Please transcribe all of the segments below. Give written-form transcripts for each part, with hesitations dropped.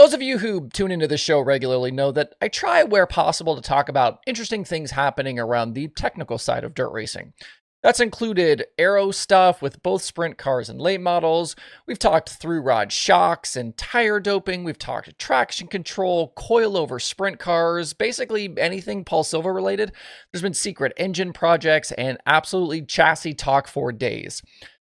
Those of you who tune into the show regularly know that I try where possible to talk about interesting things happening around the technical side of dirt racing. That's included aero stuff with both sprint cars and late models. We've talked through rod shocks and tire doping. We've talked traction control, coilover sprint cars, basically anything Paul Silva related. There's been secret engine projects and absolutely chassis talk for days.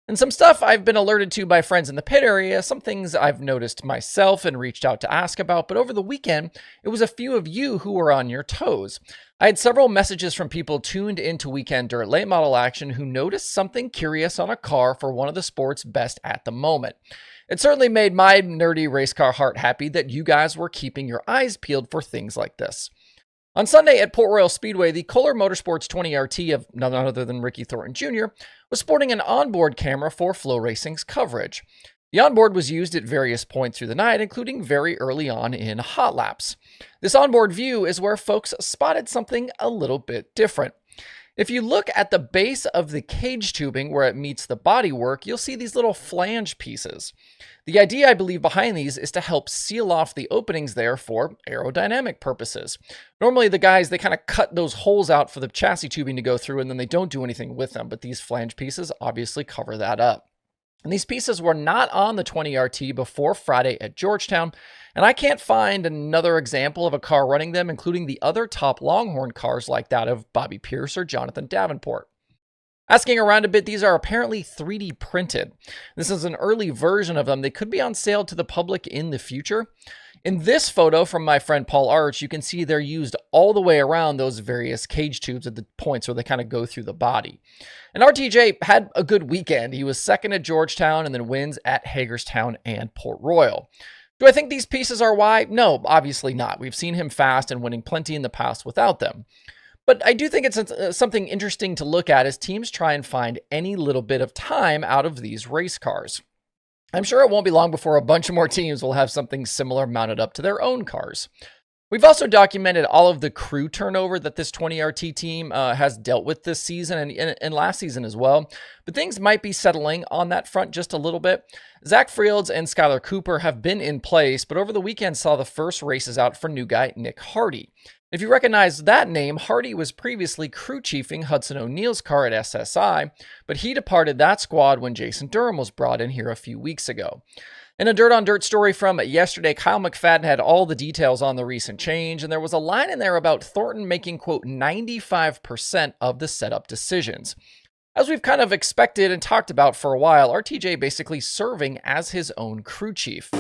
And some stuff I've been alerted to by friends in the pit area, some things I've noticed myself and reached out to ask about, but over the weekend, it was a few of you who were on your toes. I had several messages from people tuned into Weekend Dirt late model action who noticed something curious on a car for one of the sport's best at the moment. It certainly made my nerdy race car heart happy that you guys were keeping your eyes peeled for things like this. On Sunday at Port Royal Speedway, the Kohler Motorsports 20RT of none other than Ricky Thornton Jr. was sporting an onboard camera for Flow Racing's coverage. The onboard was used at various points through the night, including very early on in hot laps. This onboard view is where folks spotted something a little bit different. If you look at the base of the cage tubing where it meets the bodywork, you'll see these little flange pieces. The idea, I believe, behind these is to help seal off the openings there for aerodynamic purposes. Normally, the guys, they kind of cut those holes out for the chassis tubing to go through, and then they don't do anything with them, but these flange pieces obviously cover that up. And these pieces were not on the 20RT before Friday at Georgetown, and I can't find another example of a car running them, including the other top Longhorn cars like that of Bobby Pierce or Jonathan Davenport. Asking around a bit, these are apparently 3D printed. This is an early version of them. They could be on sale to the public in the future. In this photo from my friend Paul Arch, you can see they're used all the way around those various cage tubes at the points where they kind of go through the body. And RTJ had a good weekend. He was second at Georgetown and then wins at Hagerstown and Port Royal. Do I think these pieces are why? No, obviously not. We've seen him fast and winning plenty in the past without them. But I do think it's something interesting to look at as teams try and find any little bit of time out of these race cars. I'm sure it won't be long before a bunch of more teams will have something similar mounted up to their own cars. We've also documented all of the crew turnover that this 20RT team has dealt with this season and last season as well. But things might be settling on that front just a little bit. Zach Frields and Skylar Cooper have been in place, but over the weekend saw the first races out for new guy Nick Hardy. If you recognize that name, Hardy was previously crew chiefing Hudson O'Neal's car at SSI, but he departed that squad when Jason Durham was brought in here a few weeks ago. In a Dirt on Dirt story from yesterday, Kyle McFadden had all the details on the recent change, and there was a line in there about Thornton making, quote, 95% of the setup decisions. As we've kind of expected and talked about for a while, RTJ basically serving as his own crew chief.